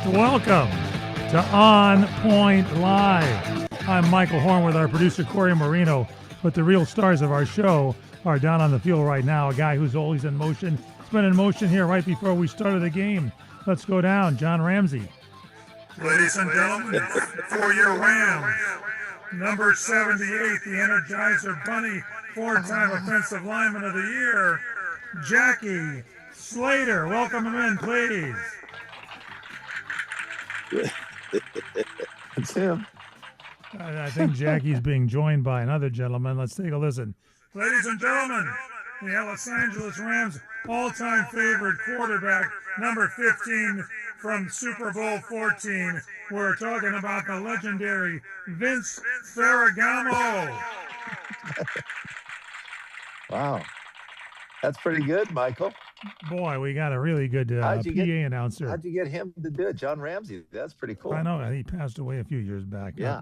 Welcome to On Point Live. I'm Michael Horn with our producer Corey Marino, but the real stars of our show are down on the field right now. A guy who's always in motion. He's been in motion here right before we started the game. Let's go down. John Ramsey. Ladies and gentlemen, for your Rams, number 78, the Energizer Bunny, four-time Offensive Lineman of the Year, Jackie Slater. Welcome him in, please. It's him. I think Jackie's being joined by another gentleman. Let's take a listen. Ladies and gentlemen, the Los Angeles Rams' all-time favorite quarterback, number 15 from Super Bowl 14. We're talking about the legendary Vince Ferragamo. Wow. That's pretty good, Michael. Boy, we got a really good PA announcer. How'd you get him to do it? John Ramsey. That's pretty cool. I know. He passed away a few years back. Yeah.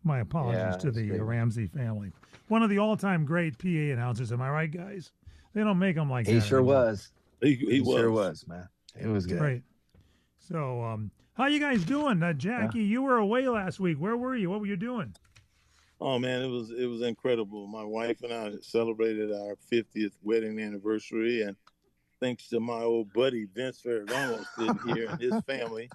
My apologies to the great. Ramsey family. One of the all-time great PA announcers. Am I right, guys? They don't make them like that. He sure anymore. was. He sure was, man. It was good. Great. So, how you guys doing? Jackie, you were away last week. Where were you? What were you doing? Oh man, it was incredible. My wife and I celebrated our 50th wedding anniversary, and thanks to my old buddy Vince Ferragamo sitting here and his family,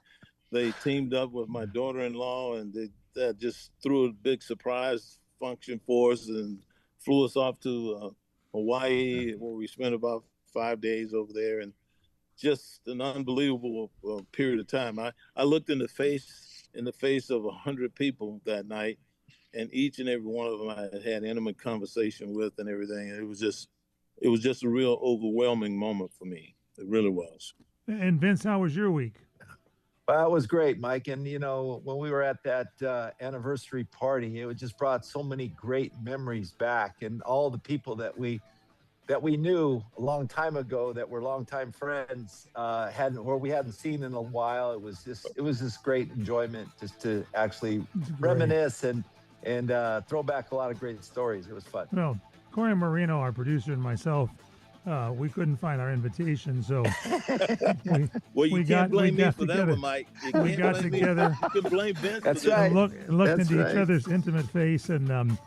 they teamed up with my daughter-in-law, and they just threw a big surprise function for us and flew us off to Hawaii, where we spent about 5 days over there, and just an unbelievable period of time. I looked in the face of 100 people that night, and each and every one of them I had intimate conversation with and everything. And it was just a real overwhelming moment for me. It really was. And Vince, how was your week? Well, it was great, Mike. And, when we were at that anniversary party, it just brought so many great memories back. And all the people that we knew a long time ago that were longtime friends we hadn't seen in a while. It was just great enjoyment just to actually reminisce and throw back a lot of great stories. It was fun. Well, Corey Marino, our producer, and myself, we couldn't find our invitation, so you can't blame me for that one, Mike. We got together. You can blame Vince. That's for right. Looked into each other's intimate face and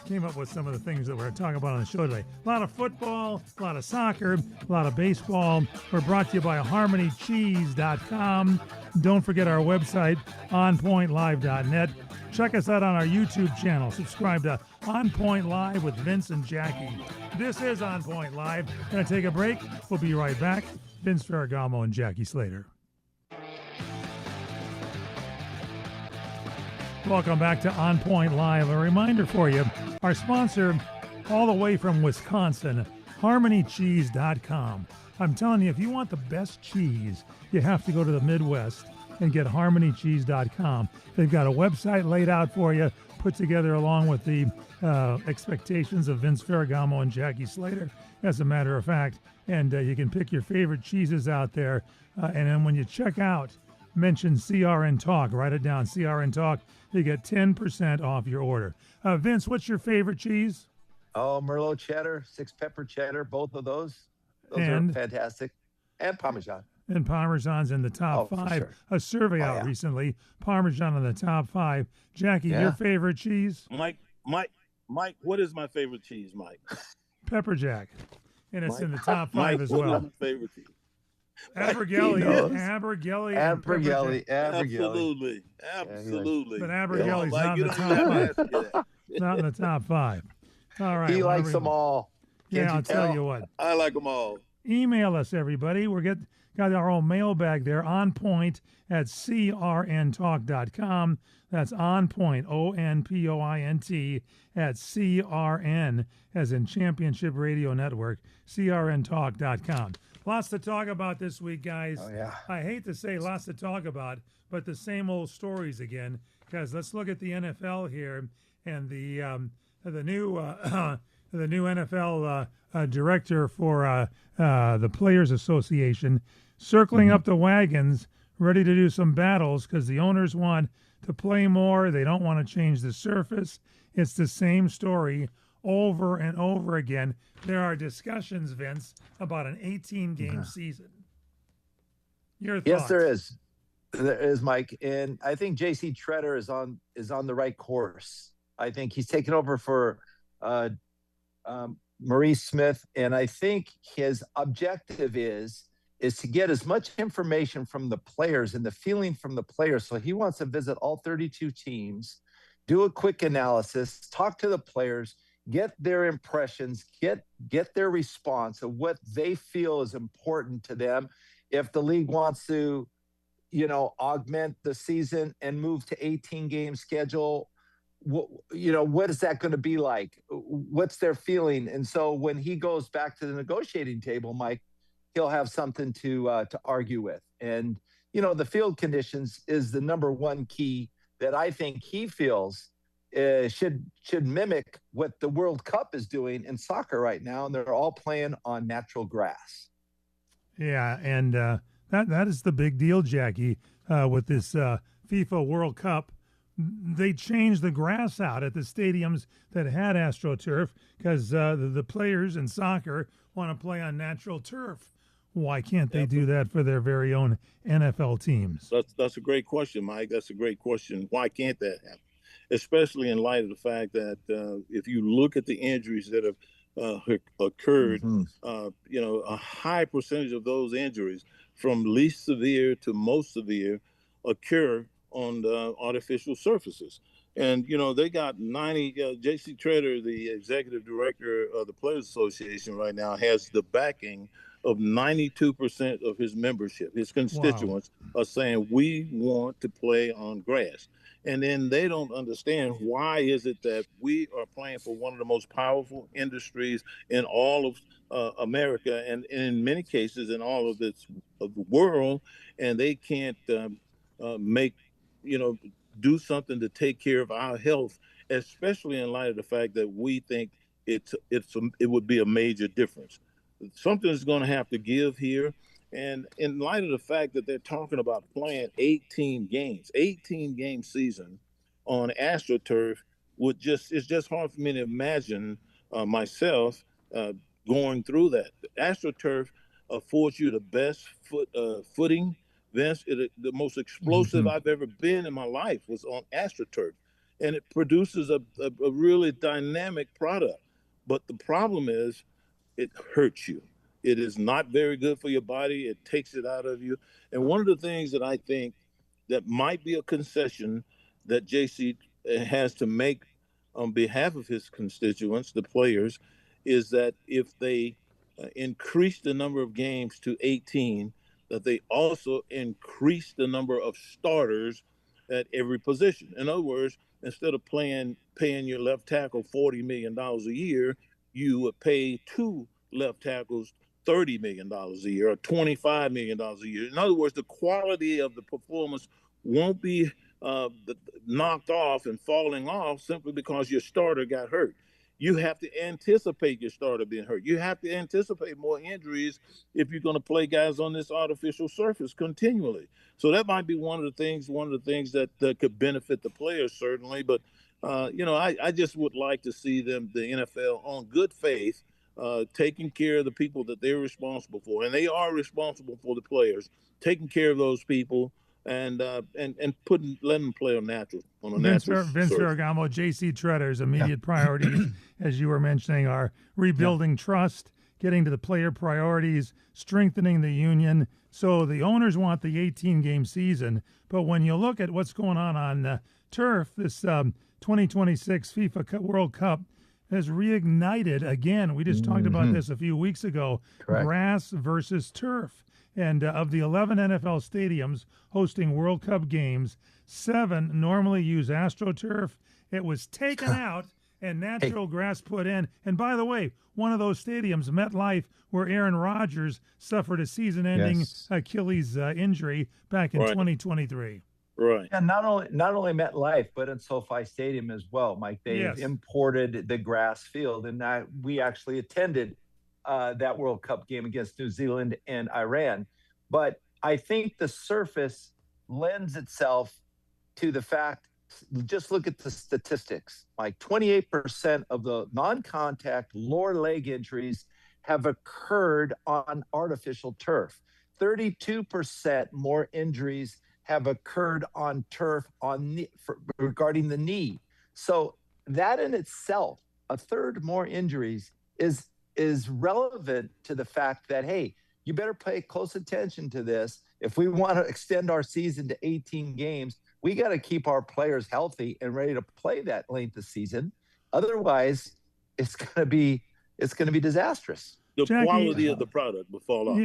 came up with some of the things that we're talking about on the show today. A lot of football, a lot of soccer, a lot of baseball. We're brought to you by HarmonyCheese.com. Don't forget our website, onpointlive.net. Check us out on our YouTube channel. Subscribe to On Point Live with Vince and Jackie. This is On Point Live. Gonna take a break. We'll be right back. Vince Ferragamo and Jackie Slater. Welcome back to On Point Live. A reminder for you, our sponsor all the way from Wisconsin, HarmonyCheese.com. I'm telling you, if you want the best cheese, you have to go to the Midwest and get HarmonyCheese.com. They've got a website laid out for you, put together along with the expectations of Vince Ferragamo and Jackie Slater, as a matter of fact. And you can pick your favorite cheeses out there. And then when you check out, mention CRN Talk. Write it down, CRN Talk. You get 10% off your order. Vince, what's your favorite cheese? Oh, Merlot cheddar, 6-pepper cheddar, both of those. Those are fantastic. And Parmesan. And Parmesan's in the top 5. Sure. A survey out recently, Parmesan in the top 5. Jackie, your favorite cheese? Mike, what is my favorite cheese, Mike? Pepper Jack. And it's in the top 5 Mike, as what well. is my favorite cheese? Abergelli. Absolutely. But Abergelli's not in the top 5. Not in the top 5. All right. He likes them all. Yeah, I'll tell you what. I like them all. Email us, everybody. Got our own mailbag there, onpoint at crntalk.com. That's onpoint, ONPOINT, at CRN, as in Championship Radio Network, crntalk.com. Lots to talk about this week, guys. Oh, yeah. I hate to say lots to talk about, but the same old stories again, because let's look at the NFL here and the new NFL director for the Players Association circling up the wagons, ready to do some battles because the owners want to play more. They don't want to change the surface. It's the same story over and over again. There are discussions, Vince, about an 18-game season. Your thoughts? Yes, there is. There is, Mike, and I think J.C. Treader is on the right course. I think he's taken over for uh, Maurice Smith, and I think his objective is to get as much information from the players and the feeling from the players. So he wants to visit all 32 teams, do a quick analysis, talk to the players, get their impressions, get their response of what they feel is important to them. If the league wants to, augment the season and move to 18 game schedule, what is that going to be like? What's their feeling? And so when he goes back to the negotiating table, Mike, he'll have something to argue with. And the field conditions is the number one key that I think he feels should mimic what the World Cup is doing in soccer right now, and they're all playing on natural grass. Yeah, and that is the big deal, Jackie, with this FIFA World Cup. They changed the grass out at the stadiums that had AstroTurf because the players in soccer want to play on natural turf. Why can't they do that for their very own NFL teams? That's a great question, Mike. That's a great question. Why can't that happen? Especially in light of the fact that if you look at the injuries that have occurred, a high percentage of those injuries, from least severe to most severe, occur on the artificial surfaces. And, they got 90, J.C. Treader, the executive director of the Players Association right now, has the backing of 92% of his membership. His constituents are saying, we want to play on grass. And then they don't understand why is it that we are playing for one of the most powerful industries in all of America, and in many cases in all of the world, and they can't do something to take care of our health, especially in light of the fact that we think it would be a major difference. Something's going to have to give here. And in light of the fact that they're talking about playing 18 game season on AstroTurf, it's just hard for me to imagine myself going through that. AstroTurf affords you the best footing. Vince, the most explosive I've ever been in my life was on AstroTurf, and it produces a really dynamic product. But the problem is, it hurts you. It is not very good for your body. It takes it out of you. And one of the things that I think that might be a concession that JC has to make on behalf of his constituents, the players, is that if they increase the number of games to 18, that they also increase the number of starters at every position. In other words, instead of paying your left tackle $40 million a year, you would pay two left tackles $30 million a year or $25 million a year. In other words, the quality of the performance won't be knocked off and falling off simply because your starter got hurt. You have to anticipate your starter being hurt. You have to anticipate more injuries if you're going to play guys on this artificial surface continually. So that might be one of the things that could benefit the players, certainly. But, I just would like to see the NFL, on good faith, taking care of the people that they're responsible for. And they are responsible for the players, taking care of those people, and letting them play on a natural Vince Ferragamo, J.C. Treader's immediate priorities, as you were mentioning, are rebuilding trust, getting to the player priorities, strengthening the union. So the owners want the 18-game season, but when you look at what's going on turf, this 2026 FIFA World Cup has reignited again. We just talked about this a few weeks ago. Correct. Grass versus turf. And of the 11 NFL stadiums hosting World Cup games, 7 normally use AstroTurf. It was taken out and natural grass put in. And by the way, one of those stadiums, MetLife, where Aaron Rodgers suffered a season-ending Achilles injury back in 2023. Right. And not only MetLife, but in SoFi Stadium as well, Mike. They've imported the grass field, and we actually attended that World Cup game against New Zealand and Iran. But I think the surface lends itself to the fact, just look at the statistics, like 28% of the non-contact lower leg injuries have occurred on artificial turf. 32% more injuries have occurred on turf regarding the knee. So that in itself, a third more injuries is relevant to the fact that, hey, you better pay close attention to this. If we want to extend our season to 18 games, we got to keep our players healthy and ready to play that length of season. Otherwise, it's going to be disastrous. The Jackie, quality of the product will fall off.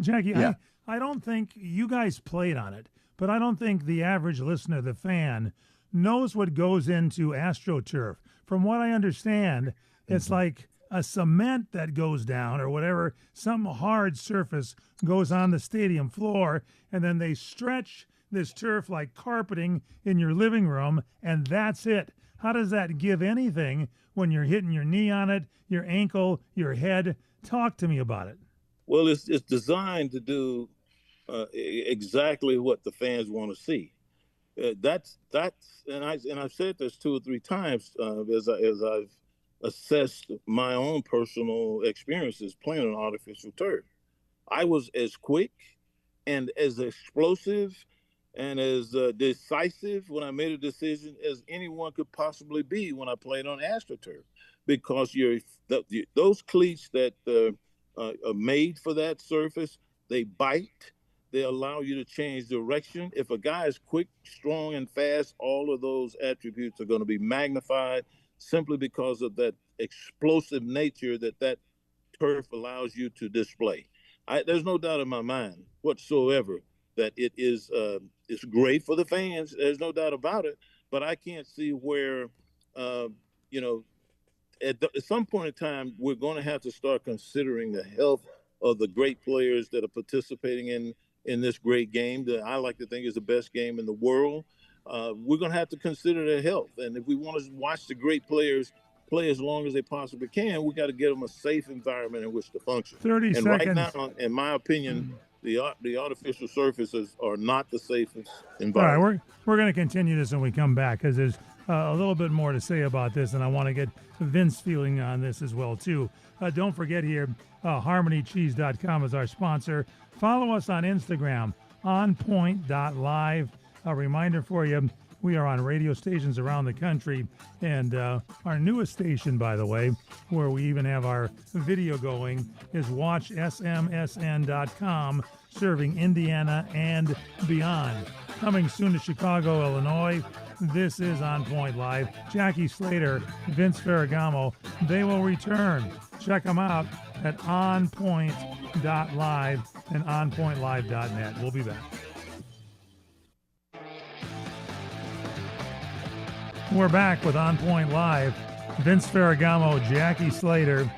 Jackie, Yeah. I don't think you guys played on it, but I don't think the average listener, the fan, knows what goes into AstroTurf. From what I understand, it's like a cement that goes down or whatever, some hard surface goes on the stadium floor, and then they stretch this turf like carpeting in your living room, and that's it. How does that give anything when you're hitting your knee on it, your ankle, your head? Talk to me about it. Well, it's designed to do exactly what the fans want to see. That's and I've said this 2 or 3 times as I've assessed my own personal experiences playing on artificial turf. I was as quick and as explosive and as decisive when I made a decision as anyone could possibly be when I played on AstroTurf, because those cleats that are made for that surface, they bite. They allow you to change direction. If a guy is quick, strong, and fast, all of those attributes are going to be magnified simply because of that explosive nature that turf allows you to display. There's no doubt in my mind whatsoever that it is it's great for the fans. There's no doubt about it. But I can't see where, at some point in time, we're going to have to start considering the health of the great players that are participating in this great game that I like to think is the best game in the world. We're going to have to consider their health. And if we want to watch the great players play as long as they possibly can, we got to get them a safe environment in which to function. 30 seconds. Right now, in my opinion, the artificial surfaces are not the safest environment. All right, we're going to continue this when we come back, because there's a little bit more to say about this, and I want to get Vince's feeling on this as well, too. Don't forget here, HarmonyCheese.com is our sponsor. Follow us on Instagram, onpoint.live. A reminder for you, we are on radio stations around the country, and our newest station, by the way, where we even have our video going, is watchsmsn.com, serving Indiana and beyond. Coming soon to Chicago, Illinois, this is On Point Live. Jackie Slater, Vince Ferragamo, they will return. Check them out at onpoint.live and onpointlive.net. We'll be back. We're back with On Point Live. Vince Ferragamo, Jackie Slater.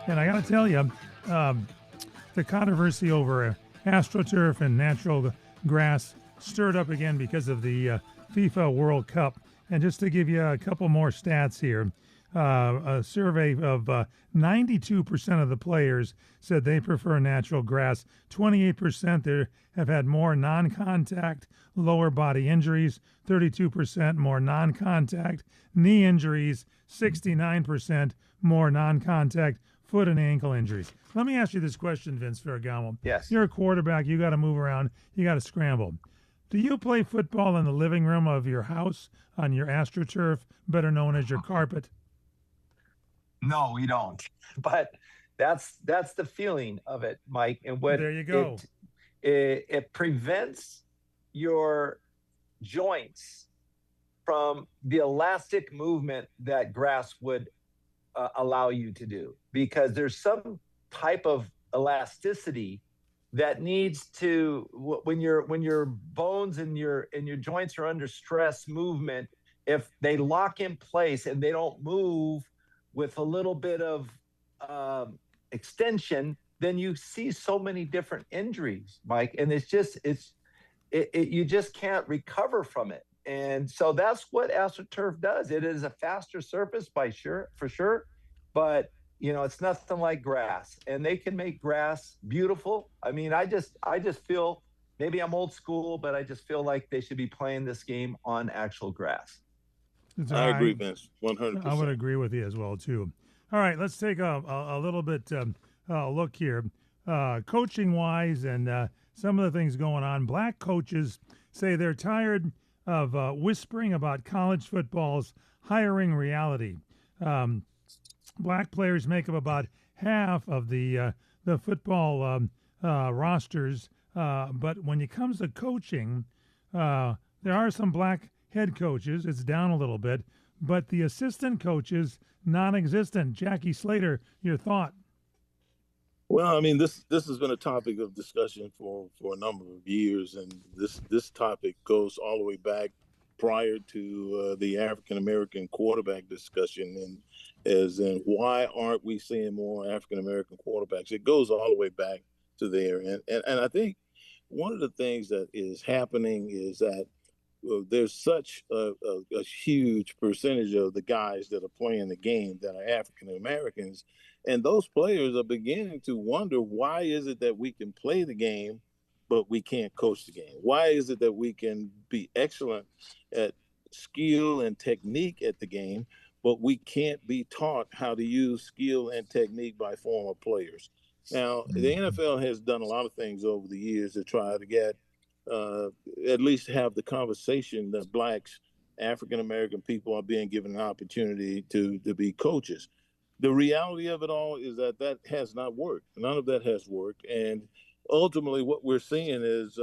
And I got to tell you, the controversy over AstroTurf and natural grass stirred up again because of the FIFA World Cup. And just to give you a couple more stats here, a survey of 92% of the players said they prefer natural grass. 28% there have had more non-contact lower body injuries, 32% more non-contact knee injuries, 69% more non-contact foot and ankle injuries. Let me ask you this question, Vince Ferragamo. Yes. You're a quarterback. You got to move around. You got to scramble. Do you play football in the living room of your house on your AstroTurf, better known as your carpet? No, we don't. But that's the feeling of it, Mike. And what there you go. It prevents your joints from the elastic movement that grass would allow you to do, because there's some type of elasticity that needs to, when your bones and your joints are under stress movement, if they lock in place and they don't move with a little bit of extension, then you see so many different injuries, Mike, and you just can't recover from it. And so that's what AstroTurf does. It is a faster surface for sure, but it's nothing like grass, and they can make grass beautiful. I mean, I just feel, maybe I'm old school, but I just feel like they should be playing this game on actual grass. I agree, Vince, 100%. I would agree with you as well, too. All right, let's take a little bit look here. Coaching-wise and some of the things going on, black coaches say they're tired of whispering about college football's hiring reality. Black players make up about half of the football rosters, but when it comes to coaching, there are some black head coaches. It's down a little bit, but the assistant coaches non-existent. Jackie Slater, your thought? Well, I mean, this has been a topic of discussion for a number of years, and this topic goes all the way back prior to the African American quarterback discussion, and as in why aren't we seeing more African American quarterbacks? It goes all the way back to there, and I think one of the things that is happening is that there's such a huge percentage of the guys that are playing the game that are African Americans, and those players are beginning to wonder, why is it that we can play the game but we can't coach the game? Why is it that we can be excellent at skill and technique at the game, but we can't be taught how to use skill and technique by former players? Now, the NFL has done a lot of things over the years to try to get at least have the conversation that blacks, African American people are being given an opportunity to be coaches. The reality of it all is that has not worked. None of that has worked. And ultimately what we're seeing is,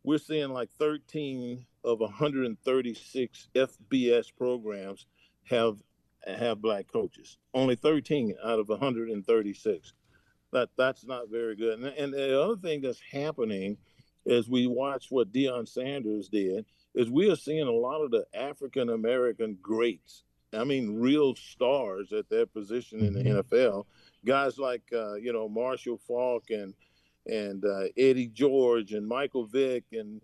we're seeing like 13 of 136 FBS programs have black coaches. Only 13 out of 136. That's not very good. And the other thing that's happening as we watch what Deion Sanders did is we are seeing a lot of the African American greats. I mean, real stars at their position in the NFL. Guys like Marshall Faulk and Eddie George and Michael Vick and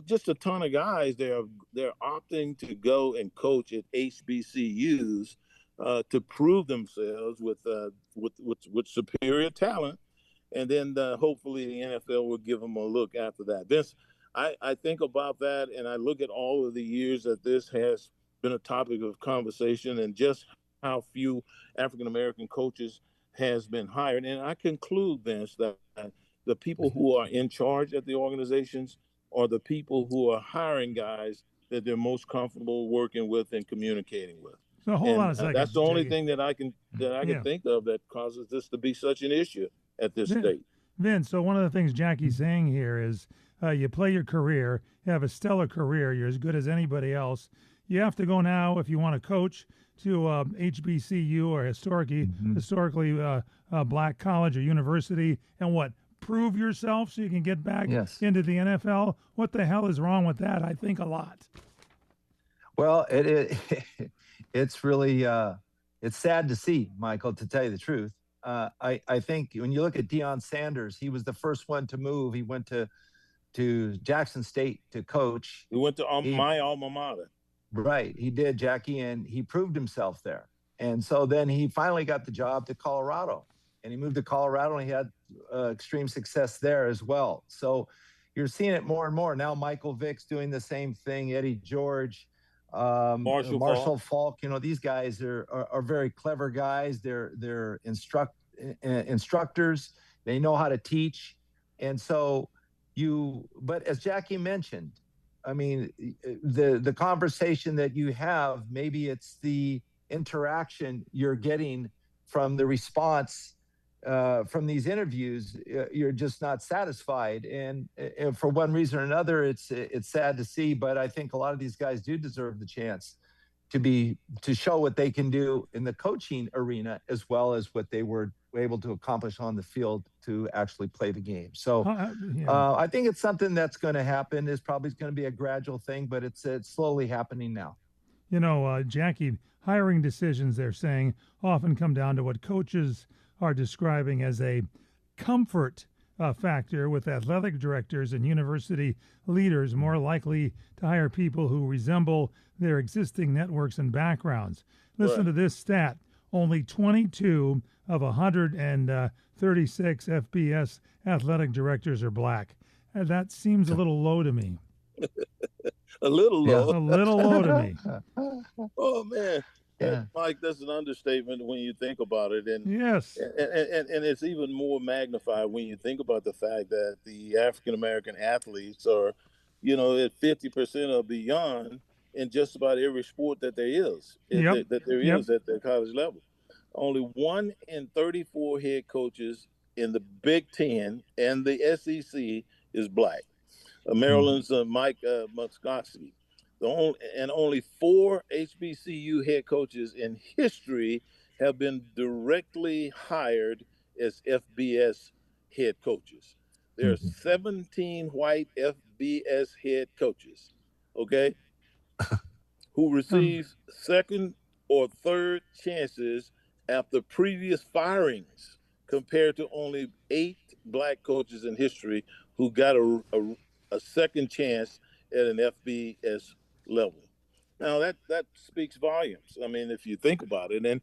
just a ton of guys. They're opting to go and coach at HBCUs to prove themselves with superior talent. And then hopefully the NFL will give them a look after that. Vince, I think about that, and I look at all of the years that this has been a topic of conversation and just how few African-American coaches has been hired. And I conclude, Vince, that the people who are in charge at the organizations are the people who are hiring guys that they're most comfortable working with and communicating with. So hold on a second. That's the only thing that I can think of that causes this to be such an issue at this state. Vince, so one of the things Jackie's saying here is you play your career, you have a stellar career, you're as good as anybody else. You have to go now, if you want to coach, to HBCU or historically black college or university, and what? Prove yourself so you can get back into the NFL? What the hell is wrong with that? I think a lot. Well, it's really it's sad to see, Michael, to tell you the truth. I think when you look at Deion Sanders, he was the first one to move. He went to Jackson State to coach. He went to my alma mater. Right, he did, Jackie, and he proved himself there. And so then he finally got the job to Colorado, and he moved to Colorado, and he had extreme success there as well. So you're seeing it more and more. Now Michael Vick's doing the same thing, Eddie George, Marshall Faulk. These guys are very clever guys. They're instructors. They know how to teach. And so but as Jackie mentioned, I mean, the conversation that you have, maybe it's the interaction you're getting from the response from these interviews. You're just not satisfied, and for one reason or another, it's sad to see. But I think a lot of these guys do deserve the chance to show what they can do in the coaching arena, as well as what they were able to accomplish on the field to actually play the game. So I think it's something that's going to happen. It's probably going to be a gradual thing, but it's slowly happening now. Jackie, hiring decisions, they're saying, often come down to what coaches are describing as a comfort factor, with athletic directors and university leaders more likely to hire people who resemble their existing networks and backgrounds. Listen to this stat. Only 22 of 136 FBS athletic directors are black. And that seems a little low to me. A little low. A little low to me. Oh, man. Yeah. Mike, that's an understatement when you think about it, Yes. and it's even more magnified when you think about the fact that the African American athletes are, at 50% or beyond in just about every sport that there is, Yep. that there Yep. is at the college level. Only 1 in 34 head coaches in the Big Ten and the SEC is black. Maryland's Mike Muscovsky. Only 4 HBCU head coaches in history have been directly hired as FBS head coaches. There are 17 white FBS head coaches, okay, who Um, receive second or third chances after previous firings, compared to only 8 black coaches in history who got a second chance at an FBS level. Now that speaks volumes. I mean, if you think about it, and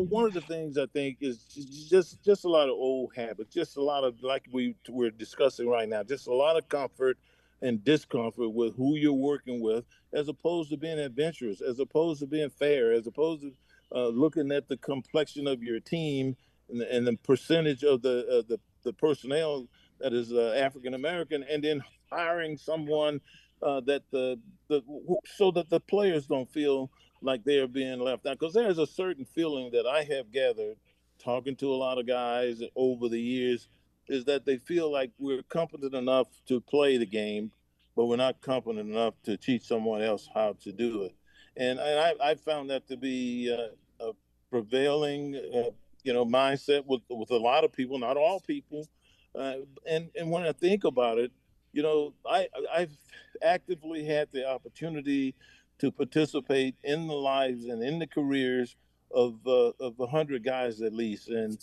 one of the things I think is just a lot of old habits, just a lot of, like we're discussing right now, just a lot of comfort and discomfort with who you're working with, as opposed to being adventurous, as opposed to being fair, as opposed to looking at the complexion of your team and the percentage of the personnel that is African American, and then hiring someone that the so that the players don't feel like they're being left out. Because there's a certain feeling that I have gathered talking to a lot of guys over the years, is that they feel like we're competent enough to play the game, but we're not competent enough to teach someone else how to do it. And I found that to be a prevailing, mindset with a lot of people, not all people. And when I think about it, I've actively had the opportunity to participate in the lives and in the careers of 100 guys at least, and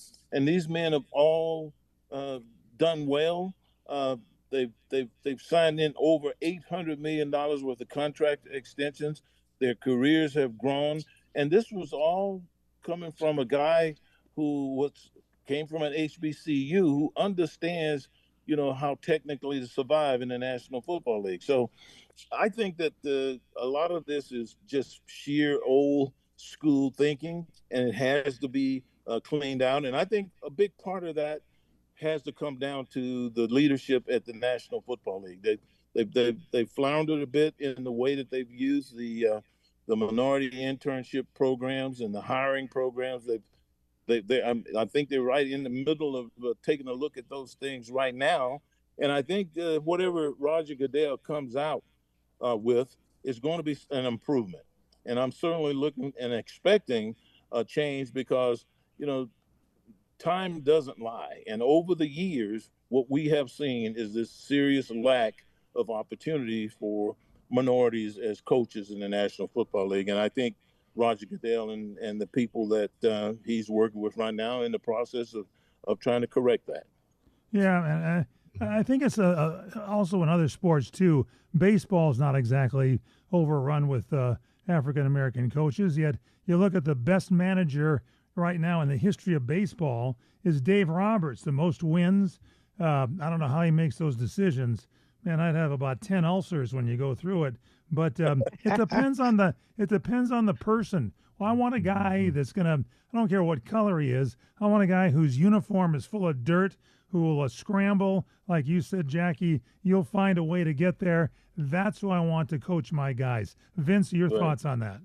these men have all uh, done well. Uh, they've signed in over $800 million worth of contract extensions. Their careers have grown, and this was all coming from a guy who came from an HBCU, who understands, how technically to survive in the National Football League. So I think that a lot of this is just sheer old school thinking, and it has to be cleaned out. And I think a big part of that has to come down to the leadership at the National Football League. They've floundered a bit in the way that they've used the minority internship programs and the hiring programs. I think they're right in the middle of taking a look at those things right now. And I think whatever Roger Goodell comes out with is going to be an improvement. And I'm certainly looking and expecting a change, because, time doesn't lie. And over the years, what we have seen is this serious lack of opportunity for minorities as coaches in the National Football League. And I think Roger Goodell and the people that he's working with right now in the process of trying to correct that. Yeah, and I think it's also in other sports too. Baseball is not exactly overrun with African American coaches. Yet you look at the best manager right now in the history of baseball is Dave Roberts, the most wins. I don't know how he makes those decisions. Man, I'd have about 10 ulcers when you go through it. But it depends on the person. Well, I want a guy that's gonna. I don't care what color he is. I want a guy whose uniform is full of dirt, who will scramble, like you said, Jackie. You'll find a way to get there. That's who I want to coach my guys. Vince, your thoughts on that?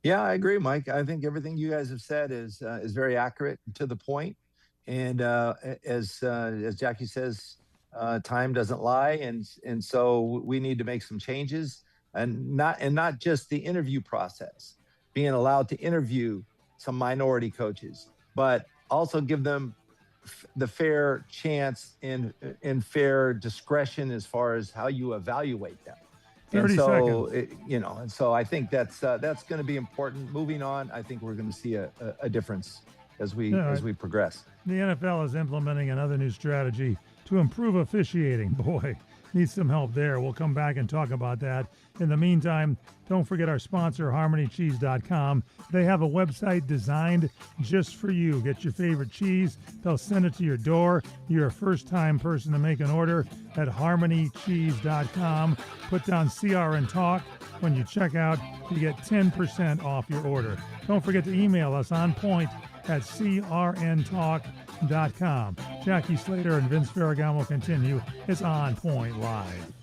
Yeah, I agree, Mike. I think everything you guys have said is very accurate and to the point. And as Jackie says, time doesn't lie, and so we need to make some changes, and not just the interview process, being allowed to interview some minority coaches, but also give them the fair chance and fair discretion as far as how you evaluate them. And 30 so, seconds. and so I think that's going to be important. Moving on, I think we're going to see a difference as we progress. The NFL is implementing another new strategy to improve officiating. Boy, need some help there. We'll come back and talk about that. In the meantime, don't forget our sponsor, HarmonyCheese.com. They have a website designed just for you. Get your favorite cheese. They'll send it to your door. You're a first-time person to make an order at HarmonyCheese.com. Put down CRN Talk. When you check out, you get 10% off your order. Don't forget to email us Onpoint at crntalk.com. Jackie Slater and Vince Ferragamo continue. It's On Point Live.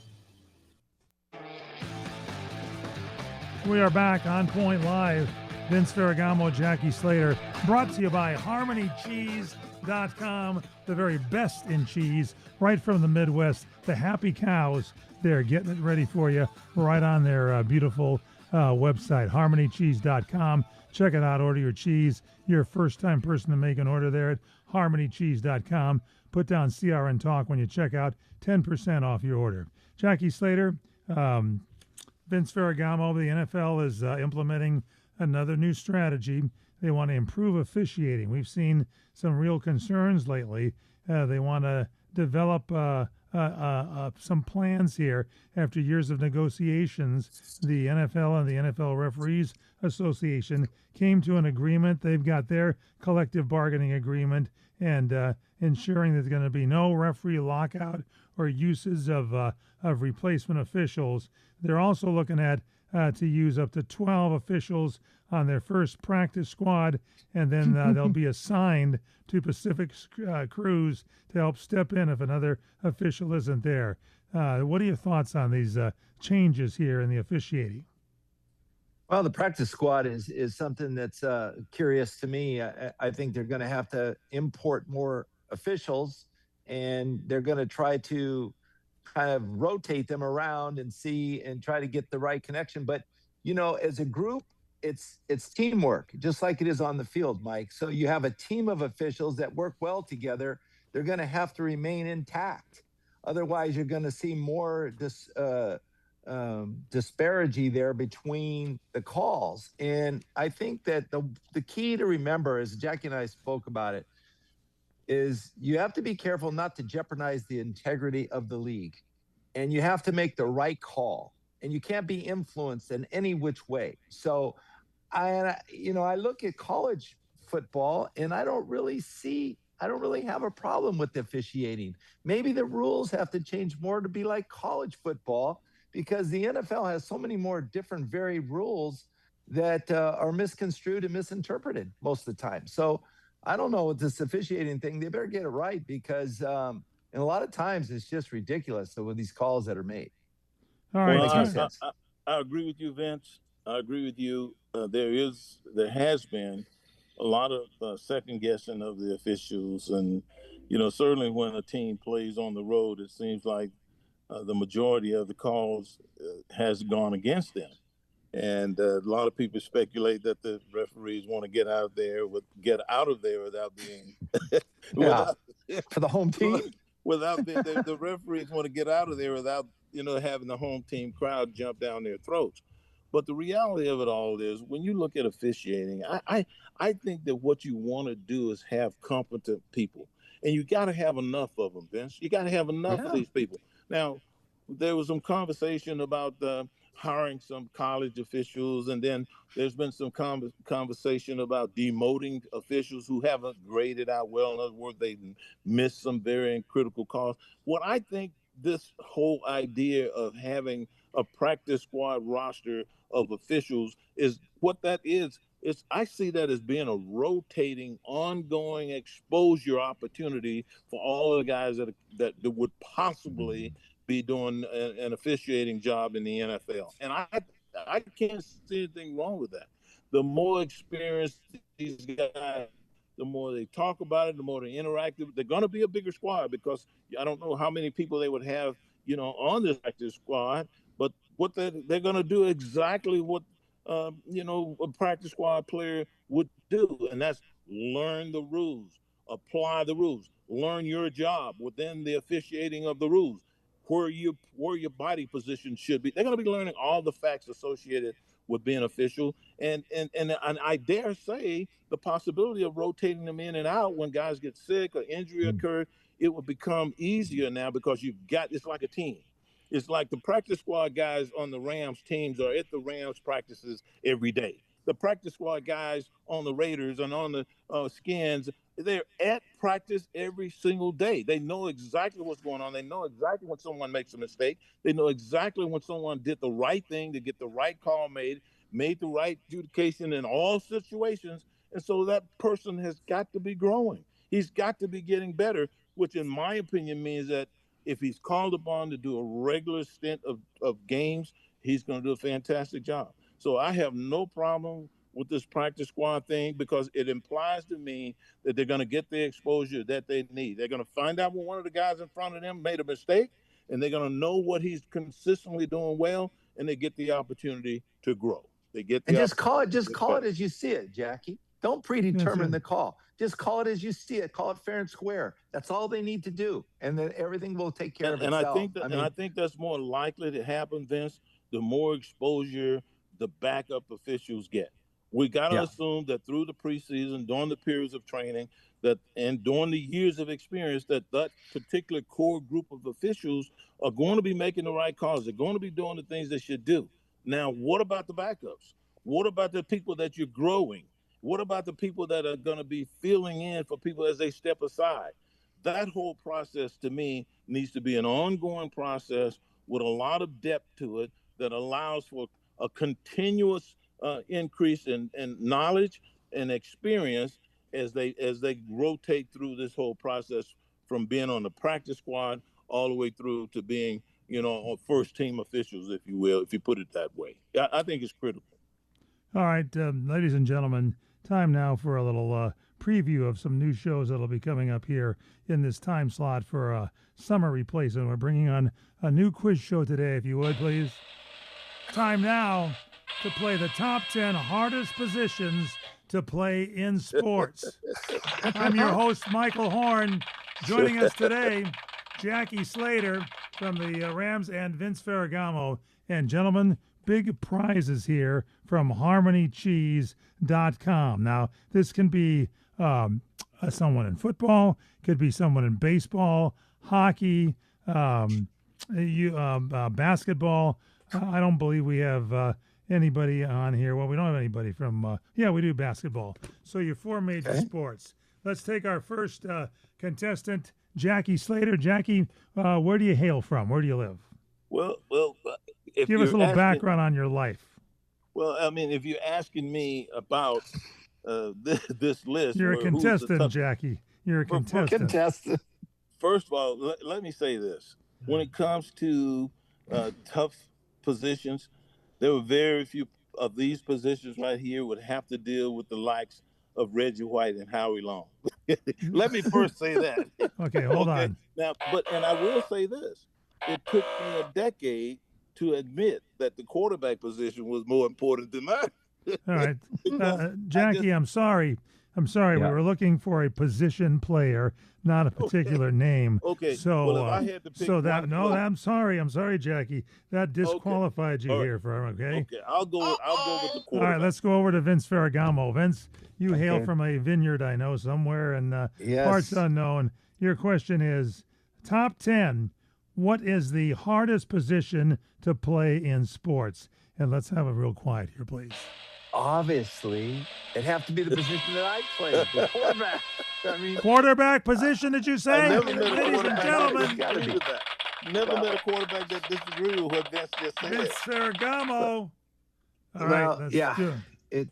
We are back on Point Live. Vince Ferragamo, Jackie Slater, brought to you by HarmonyCheese.com, the very best in cheese, right from the Midwest. The happy cows, they're getting it ready for you right on their beautiful website, HarmonyCheese.com. Check it out. Order your cheese. You're a first-time person to make an order there at HarmonyCheese.com. Put down CRN Talk when you check out, 10% off your order. Jackie Slater, Vince Ferragamo, the NFL is implementing another new strategy. They want to improve officiating. We've seen some real concerns lately. They want to develop some plans here. After years of negotiations, the NFL and the NFL Referees Association came to an agreement. They've got their collective bargaining agreement and ensuring there's going to be no referee lockout or uses of replacement officials. They're also looking at to use up to 12 officials on their first practice squad, and then they'll be assigned to Pacific crews to help step in if another official isn't there. What are your thoughts on these changes here in the officiating? Well, the practice squad is something that's curious to me. I think they're going to have to import more officials, and they're going to try to kind of rotate them around and see and try to get the right connection. But, you know, as a group, it's teamwork, just like it is on the field, Mike. So you have a team of officials that work well together. They're going to have to remain intact. Otherwise, you're going to see more disparity there between the calls. And I think that the key to remember, as Jackie and I spoke about it, is you have to be careful not to jeopardize the integrity of the league. And you have to make the right call. And you can't be influenced in any which way. So, I look at college football, and I don't really have a problem with the officiating. Maybe the rules have to change more to be like college football, because the NFL has so many more different varied rules that are misconstrued and misinterpreted most of the time. So I don't know with this officiating thing. They better get it right, because and a lot of times it's just ridiculous with these calls that are made. All right. Well, I agree with you, Vince. I agree with you. There has been a lot of second guessing of the officials, and certainly when a team plays on the road, it seems like the majority of the calls has gone against them. And a lot of people speculate that the referees want to get out of there without being for the home team. The referees want to get out of there without having the home team crowd jump down their throats. But the reality of it all is, when you look at officiating, I think that what you want to do is have competent people, and you got to have enough of them, Vince. You got to have enough of these people. Now, there was some conversation about hiring some college officials, and then there's been some conversation about demoting officials who haven't graded out well. In other words, they missed some very critical calls. What I think this whole idea of having a practice squad roster of officials is what that is. I see that as being a rotating, ongoing exposure opportunity for all the guys that would possibly be doing an officiating job in the NFL. And I can't see anything wrong with that. The more experienced these guys, the more they talk about it, the more they interact. They're going to be a bigger squad, because I don't know how many people they would have, on this practice squad, but what they're going to do exactly what, a practice squad player would do. And that's learn the rules, apply the rules, learn your job within the officiating of the rules, where your body position should be. They're going to be learning all the facts associated with being official, and I dare say the possibility of rotating them in and out when guys get sick or injury occur, it will become easier now, because it's like a team. It's like the practice squad guys on the Rams teams are at the Rams practices every day. The practice squad guys on the Raiders and on the Skins, they're at practice every single day. They know exactly what's going on. They know exactly when someone makes a mistake. They know exactly when someone did the right thing to get the right call made the right adjudication in all situations. And so that person has got to be growing. He's got to be getting better, which in my opinion means that if he's called upon to do a regular stint of games, he's going to do a fantastic job. So I have no problem with this practice squad thing because it implies to me that they're going to get the exposure that they need. They're going to find out when one of the guys in front of them made a mistake, and they're going to know what he's consistently doing well, and they get the opportunity to grow. They get the and just call it as you see it, Jackie. Don't predetermine the call. Just call it as you see it. Call it fair and square. That's all they need to do, and then everything will take care of itself. I think that's more likely to happen, Vince. The more exposure the backup officials get. We got to assume that through the preseason, during the periods of training, and during the years of experience, that particular core group of officials are going to be making the right calls. They're going to be doing the things they should do. Now, what about the backups? What about the people that you're growing? What about the people that are going to be filling in for people as they step aside? That whole process, to me, needs to be an ongoing process with a lot of depth to it that allows for a continuous increase in knowledge and experience as they rotate through this whole process from being on the practice squad all the way through to being, on first team officials, if you will, if you put it that way. I think it's critical. All right, ladies and gentlemen, time now for a little preview of some new shows that'll be coming up here in this time slot for summer replacement. We're bringing on a new quiz show today, if you would, please. Time now to play the top 10 hardest positions to play in sports. I'm your host, Michael Horn. Joining us today, Jackie Slater from the Rams and Vince Ferragamo. And gentlemen, big prizes here from HarmonyCheese.com. Now, this can be someone in football, could be someone in baseball, hockey, basketball. I don't believe we have anybody on here. Well, we don't have anybody from, we do basketball. So your four major sports. Let's take our first contestant, Jackie Slater. Jackie, where do you hail from? Where do you live? Well, give us a little background on your life. Well, I mean, if you're asking me about this list. You're a contestant, Jackie. You're a contestant. First of all, let me say this. When it comes to tough positions, there were very few of these positions right here would have to deal with the likes of Reggie White and Howie Long. Let me first say that. Okay, hold on. Now, and I will say this. It took me a decade to admit that the quarterback position was more important than mine. All right. Jackie, I'm sorry. Yeah. We were looking for a position player, not a particular name. Okay. So, well, if I had to pick I'm sorry, Jackie. That disqualified you here for okay. Okay. I'll go with the quarterback. All right. Let's go over to Vince Ferragamo. Vince, you hail from a vineyard, I know, somewhere in parts unknown. Your question is, top 10, what is the hardest position to play in sports? And let's have a real quiet here, please. Obviously, it'd have to be the position that I played, the quarterback. Quarterback position, did you say? Ladies and gentlemen. Never met a quarterback that disagreed with what Vince just said. Vince Ferragamo. All right, let's do it.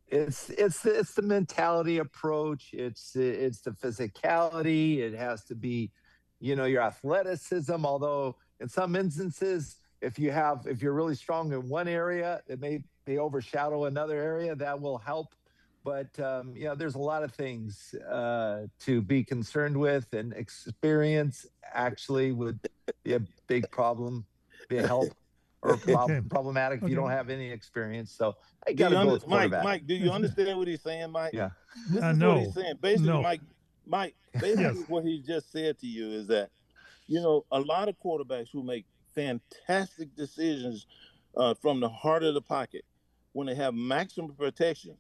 It's the mentality approach. It's the physicality. It has to be, your athleticism. Although in some instances, if you're really strong in one area, it may overshadow another area. That will help. But there's a lot of things to be concerned with, and experience actually would be a big problem, be a help, or problematic if you don't have any experience. So I got to go with quarterback. Mike, do you understand what he's saying, Mike? Yeah. This is what he's saying. Basically, Mike, basically what he just said to you is that, a lot of quarterbacks who make fantastic decisions from the heart of the pocket when they have maximum protection.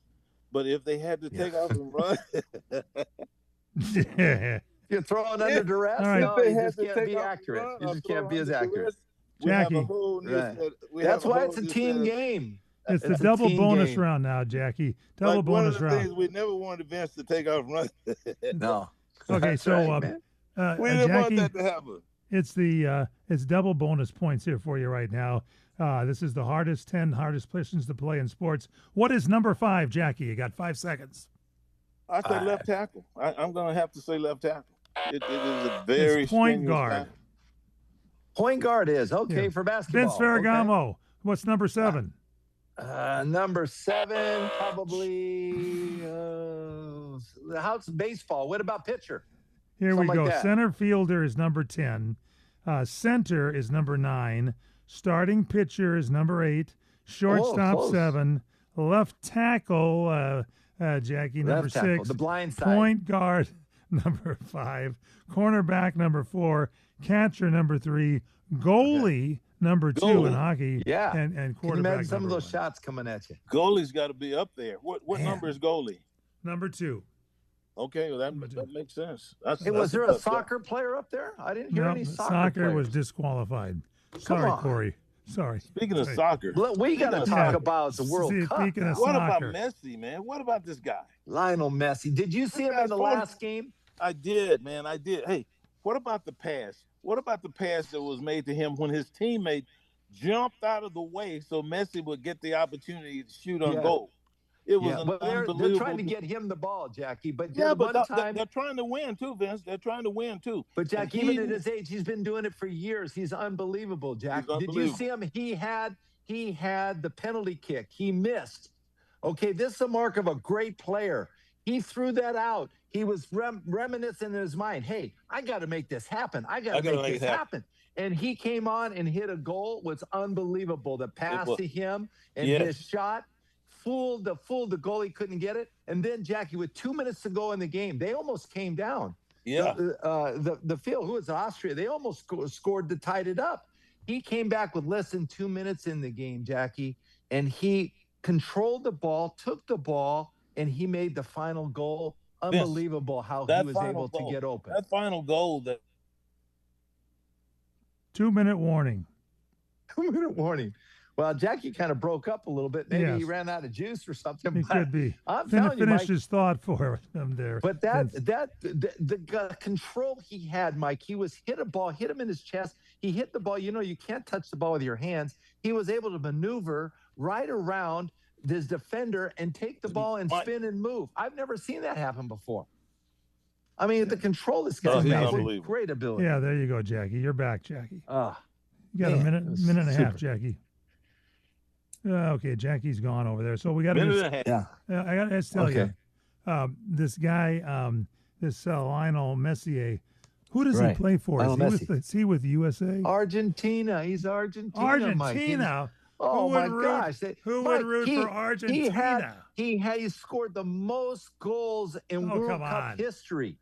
But if they had to take off and run, you're throwing under duress. Right. No, you just can't be accurate. You just can't be as accurate. We have a Jackie. whole new Right. set. That's why it's a team game. It's the It's a double team bonus game. round now, Jackie. Double Like bonus one of the round. things we never wanted Vince to take off running. No. Okay, That's so right, man. We didn't want Jackie, that to happen. it's double bonus points here for you right now. This is the 10 hardest positions to play in sports. What is number 5, Jackie? You got 5 seconds. I say left tackle. I'm going to have to say left tackle. It is a very It's point strenuous guard. tackle. Point guard is okay Yeah. for basketball. Vince Ferragamo. What's number 7? Number 7, probably. How's baseball? What about pitcher? Here we Something go. like that. Center fielder is number 10. Center is number 9. Starting pitcher is number 8. Shortstop close. 7. Left tackle, Jackie, number Left tackle, 6. the blind side. Point guard, number 5. Cornerback, number 4. Catcher, number 3. Goalie, number 2 in Goalie. hockey. Yeah. And Can you quarterback, imagine some of number those 1. shots coming at you? Goalie's got to be up there. What Man. number is goalie? Number 2. Okay, well, that makes sense. That's, Hey, was that's there a tough job. soccer player up there? I didn't hear No, any soccer soccer was players. disqualified. Sorry, on. Corey. Sorry. Speaking of Right. soccer, Look, we got to Yeah. talk about the World Cup. Speaking of now. what about soccer. Messi, man? What about this guy? Lionel Messi. Did you see him in guy's the 40. last game? I did, man. I did. Hey, what about the pass? What about the pass that was made to him when his teammate jumped out of the way so Messi would get the opportunity to shoot on Yeah. goal? It was Yeah, an well, they're unbelievable. trying to get him the ball, Jackie. But yeah, one but time, they're trying to win too, Vince. They're trying to win too. but Jack, And even at his age, he's been doing it for years. He's unbelievable, Jack. He's Did you see him? He had the penalty kick. He missed. Okay, this is a mark of a great player. He threw that out. He was reminiscing in his mind, hey, I got to make this happen. I got to make this happen. And he came on and hit a goal. Was unbelievable. The pass to him and his shot fooled the goalie, couldn't get it. And then, Jackie, with 2 minutes to go in the game, they almost came down. Yeah. The field, who was Austria, they almost scored to tied it up. He came back with less than 2 minutes in the game, Jackie, and he controlled the ball, took the ball, and he made the final goal. Unbelievable how he was able to get open. That final goal that 2-minute warning. 2-minute warning. Well, Jackie kind of broke up a little bit. Maybe he Yes. ran out of juice or something. It could be. I'm telling you, Finish Mike, his thought for him there. but Vince. the control he had, Mike, he was hit him in his chest. He hit the ball. You know, you can't touch the ball with your hands. He was able to maneuver right around this defender and take the ball and spin and move. I've never seen that happen before. I mean, the control this guy's amazing. got is Unbelievable. great ability. Yeah, there you go, Jackie. You're back, Jackie. You got man, a minute it was and a half, super. Jackie. Okay, Jackie's gone over there. So we got minute to. and a half. Yeah. I got to tell Okay. you, this guy, this Lionel Messi. Who does he Right. play for? Lionel Is he with USA? Argentina. He's Argentina. Mike. Argentina. Oh Who my would root- gosh! Who Mike, would root for Argentina? He scored the most goals in World come Cup on. history.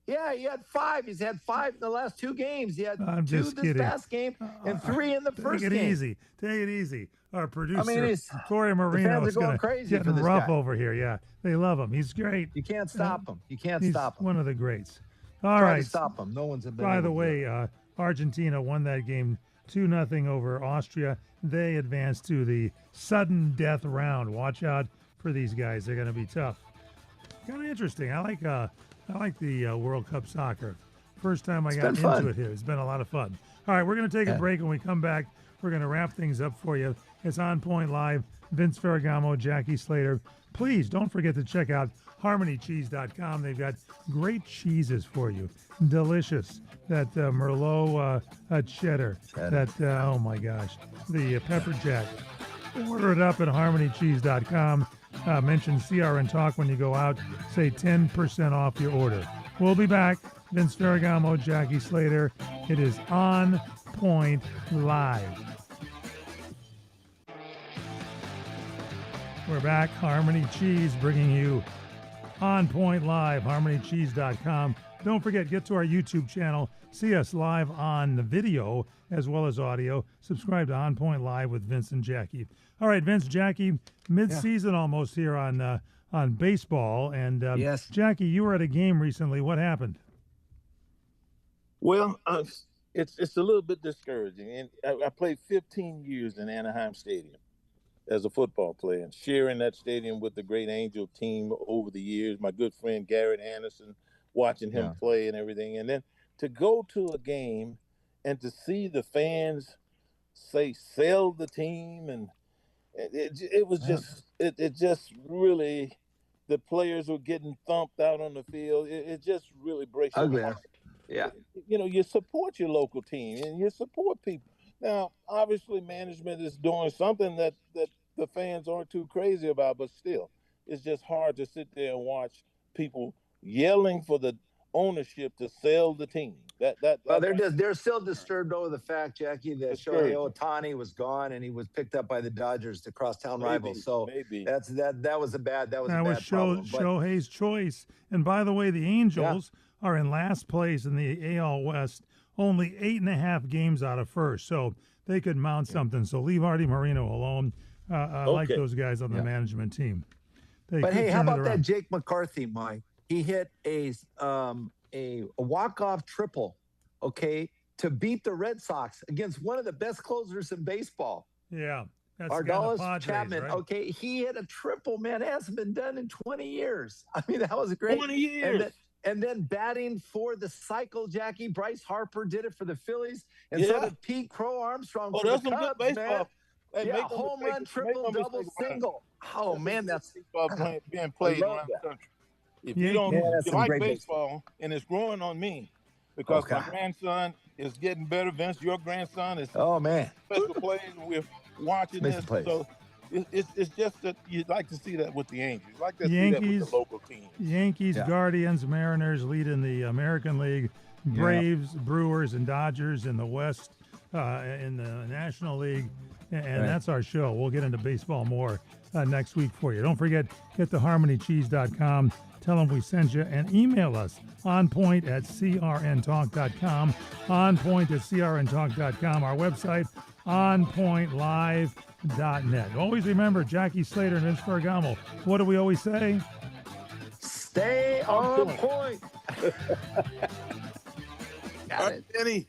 Yeah, he had 5. He's had 5 in the last 2 games. He had I'm 2 just this kidding. past game and 3 in the first Take it game. easy. Take it easy. Our producer, he's- Corey Marino, fans is are going gonna crazy getting for this rough guy. over here. Yeah, they love him. He's great. You can't stop him. You can't He's stop him. one of the greats. All Try right. to stop him. No one's been By able the to do it. way, Argentina won that game 2-0 over Austria. They advanced to the sudden death round. Watch out for these guys; they're going to be tough. Kind of interesting. I like the World Cup soccer. First time I got been into fun. it here. It's been a lot of fun. All right, we're going to take a break. When we come back, we're going to wrap things up for you. It's On Point Live. Vince Ferragamo, Jackie Slater. Please don't forget to check out HarmonyCheese.com. They've got great cheeses for you. Delicious. That Merlot cheddar. That, oh my gosh, the pepper jack. Order it up at HarmonyCheese.com. Mention CRN Talk when you go out. Say 10% off your order. We'll be back. Vince Ferragamo, Jackie Slater. It is On Point Live. We're back. Harmony Cheese bringing you On Point Live, harmonycheese.com. Don't forget, get to our YouTube channel. See us live on the video as well as audio. Subscribe to On Point Live with Vince and Jackie. All right, Vince, Jackie, mid-season almost here on baseball. And Yes. Jackie, you were at a game recently. What happened? Well, it's a little bit discouraging. And I played 15 years in Anaheim Stadium as a football player and sharing that stadium with the great Angel team over the years. My good friend Garrett Anderson, watching him play and everything. And then to go to a game and to see the fans say sell the team, and it was just it just really, the players were getting thumped out on the field. It just really breaks your heart. Yeah. You know, you support your local team and you support people. Now, obviously, management is doing something that the fans aren't too crazy about, but still, it's just hard to sit there and watch people yelling for the ownership to sell the team. Well, they're still disturbed over the fact, Jackie, that Shohei Ohtani was gone and he was picked up by the Dodgers, the crosstown rivals. So that was a bad problem. Shohei's choice. And by the way, the Angels are in last place in the AL West, only 8.5 games out of first, so they could mount something. So leave Artie Moreno alone. I like those guys on the management team. But hey, how about that Jake McCarthy, Mike? He hit a walk-off triple, to beat the Red Sox against one of the best closers in baseball. Yeah. That's Ardalis Chapman, right? He hit a triple, man. It hasn't been done in 20 years. I mean, that was great. 20 years. And then batting for the cycle, Jackie, Bryce Harper did it for the Phillies, and so did Pete Crow Armstrong for the Cubs, man. Hey, home run, triple, double, single. Oh, man, that's baseball being played around the country. If you don't like baseball, and it's growing on me, because my grandson is getting better. Vince, your grandson is special plays. We're watching this. So it's just that you'd like to see that with the Yankees. You'd like to see that with the local teams. Yankees, Guardians, Mariners lead in the American League. Braves, Brewers, and Dodgers in the West in the National League. And that's our show. We'll get into baseball more next week for you. Don't forget, get to harmonycheese.com. Tell them we sent you, and email us onpoint@crntalk.com, onpoint@crntalk.com, our website, onpointlive.net. Always remember, Jackie Slater and Vince Ferragamo, what do we always say? Stay on point. Got it. Eddie.